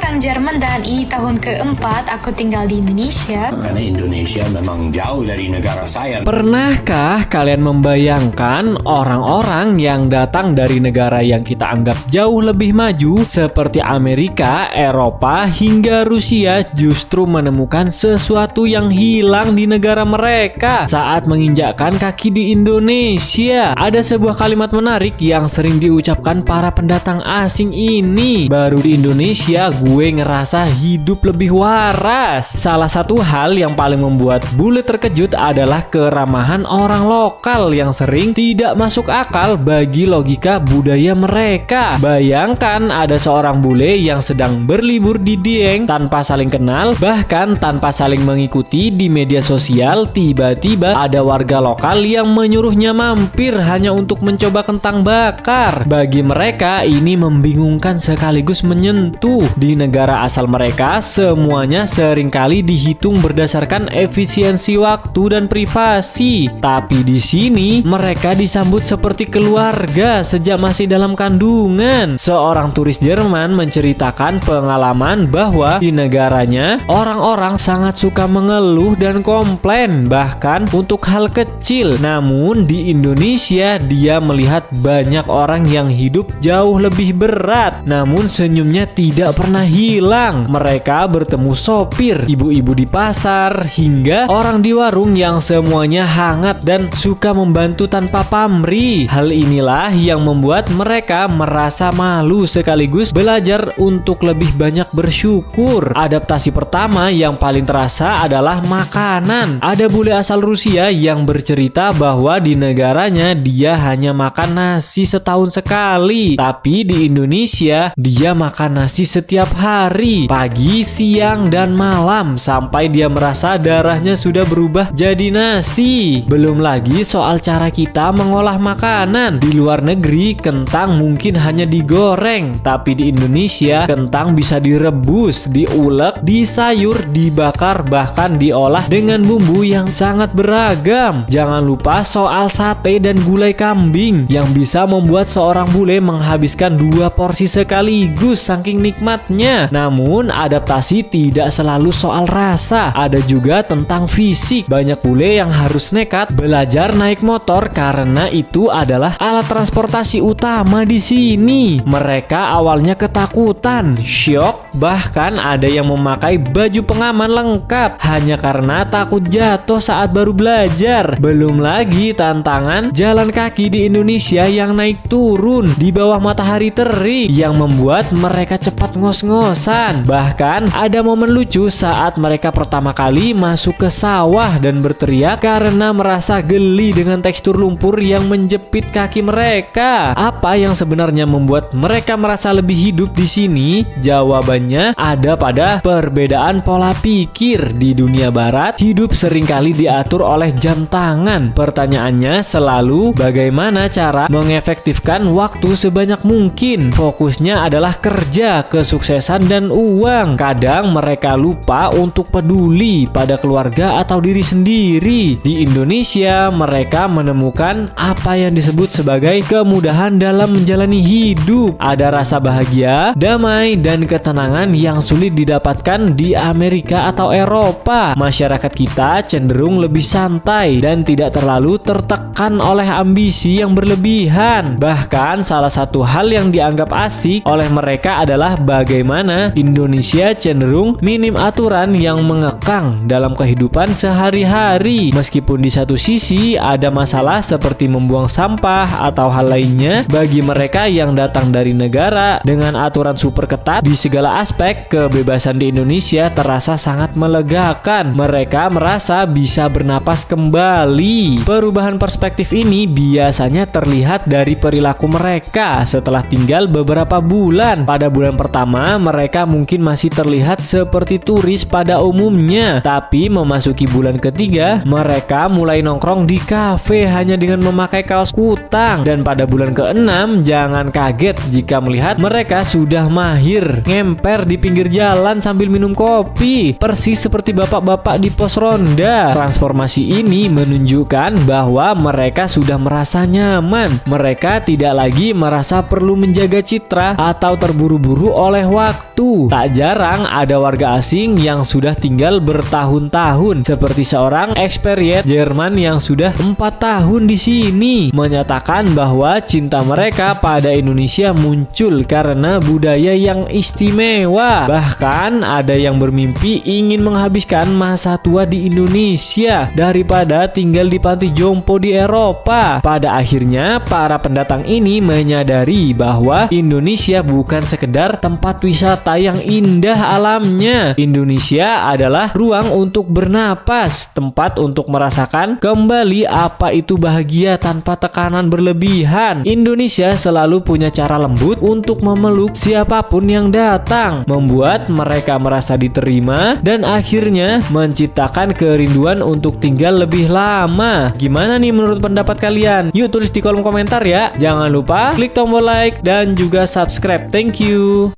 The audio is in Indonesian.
orang Jerman dan ini tahun keempat aku tinggal di Indonesia. Karena Indonesia memang jauh dari negara saya. Pernahkah kalian membayangkan orang-orang yang datang dari negara yang kita anggap jauh lebih maju seperti Amerika, Eropa, hingga Rusia justru menemukan sesuatu yang hilang di negara mereka saat menginjakkan kaki di Indonesia? Ada sebuah kalimat menarik yang sering diucapkan para pendatang asing ini. Baru di Indonesia gue ngerasa hidup lebih waras. Salah satu hal yang paling membuat bule terkejut adalah keramahan orang lokal yang sering tidak masuk akal bagi logika budaya mereka. Bayangkan ada seorang bule yang sedang berlibur di Dieng tanpa saling kenal, bahkan tanpa saling mengikuti di media sosial. Tiba-tiba ada warga lokal yang menyuruhnya mampir hanya untuk mencoba kentang bakar. Bagi mereka ini membingungkan sekaligus menyentuh. Di negara asal mereka semuanya seringkali dihitung berdasarkan efisiensi waktu dan privasi. Tapi di sini mereka disambut seperti keluarga sejak masih dalam kandungan. Seorang turis Jerman menceritakan pengalaman bahwa di negaranya orang-orang sangat suka mengeluh dan komplain bahkan untuk hal kecil. Namun di Indonesia dia melihat banyak orang yang hidup jauh lebih berat, namun senyumnya tidak pernah hilang. Mereka bertemu sopir, ibu-ibu di pasar, hingga orang di warung yang semuanya hangat dan suka membantu tanpa pamrih. Hal inilah yang membuat mereka merasa malu sekaligus belajar untuk lebih banyak bersyukur. Adaptasi pertama yang paling terasa adalah makanan. Ada bule asal Rusia yang bercerita bahwa di negaranya dia hanya makan nasi setahun sekali, tapi di Indonesia dia makan nasi setiap hari, pagi, siang, dan malam, sampai dia merasa darahnya sudah berubah jadi nasi. Belum lagi soal cara kita mengolah makanan. Di luar negeri kentang mungkin hanya digoreng, tapi di Indonesia kentang bisa direbus, diulek, disayur, dibakar, bahkan diolah dengan bumbu yang sangat beragam. Jangan lupa soal sate dan gulai kambing yang bisa membuat seorang bule menghabiskan 2 porsi sekaligus saking nikmatnya. Namun adaptasi tidak selalu soal rasa, ada juga tentang fisik. Banyak bule yang harus nekat belajar naik motor karena itu adalah alat transportasi utama di sini. Mereka awalnya ketakutan, syok, bahkan ada yang memakai baju pengaman lengkap hanya karena takut jatuh saat baru belajar. Belum lagi tantangan jalan kaki di Indonesia yang naik turun di bawah matahari terik yang membuat mereka cepat ngos-ngosan. Bahkan ada momen lucu saat mereka pertama kali masuk ke sawah dan berteriak karena merasa geli dengan tekstur lumpur yang menjepit kaki mereka. Apa yang sebenarnya membuat mereka merasa lebih hidup di sini? Jawabannya ada pada perbedaan pola pikir. Di dunia barat, hidup seringkali diatur oleh jam tangan. Pertanyaannya selalu bagaimana cara mengefektifkan waktu sebanyak mungkin. Fokusnya adalah kerja, kesuksesan, dan uang. Kadang mereka lupa untuk peduli pada keluarga atau diri sendiri. Di Indonesia, mereka menemukan apa yang disebut sebagai kemudahan dalam menjalani hidup. Ada rasa bahagia, damai, dan ketenangan yang sulit didapatkan di Amerika atau Eropa. Masyarakat kita cenderung lebih santai dan tidak terlalu tertekan oleh ambisi yang berlebihan. Bahkan salah satu hal yang dianggap asik oleh mereka adalah bagaimana Indonesia cenderung minim aturan yang mengekang dalam kehidupan sehari-hari. Meskipun di satu sisi ada masalah seperti membuang sampah atau hal lainnya, bagi mereka yang datang dari negara dengan aturan super ketat di segala aspek, kebebasan di Indonesia terasa sangat melegakan. Mereka merasa bisa bernapas kembali. Perubahan perspektif ini biasanya terlihat dari perilaku mereka setelah tinggal beberapa bulan. Pada bulan pertama, mereka mungkin masih terlihat seperti turis pada umumnya, tapi memasuki bulan ketiga, mereka mulai nongkrong di kafe hanya dengan memakai kaos kutang. Dan pada bulan ke-6, jangan kaget jika melihat mereka sudah mahir ngemper di pinggir jalan sambil minum kopi, persis seperti bapak-bapak di pos ronda. Transformasi ini menunjukkan bahwa mereka sudah merasa nyaman. Mereka tidak lagi merasa perlu menjaga citra atau terburu-buru oleh waktu. waktu. Tak jarang ada warga asing yang sudah tinggal bertahun-tahun, seperti seorang ekspatriat Jerman yang sudah 4 tahun di sini, menyatakan bahwa cinta mereka pada Indonesia muncul karena budaya yang istimewa. Bahkan ada yang bermimpi ingin menghabiskan masa tua di Indonesia daripada tinggal di panti jompo di Eropa. Pada akhirnya para pendatang ini menyadari bahwa Indonesia bukan sekedar tempat wisata yang indah alamnya. Indonesia adalah ruang untuk bernapas, tempat untuk merasakan kembali apa itu bahagia tanpa tekanan berlebihan. Indonesia selalu punya cara lembut untuk memeluk siapapun yang datang, membuat mereka merasa diterima dan akhirnya menciptakan kerinduan untuk tinggal lebih lama. Gimana nih menurut pendapat kalian? Yuk tulis di kolom komentar ya. Jangan lupa klik tombol like dan juga subscribe. Thank you.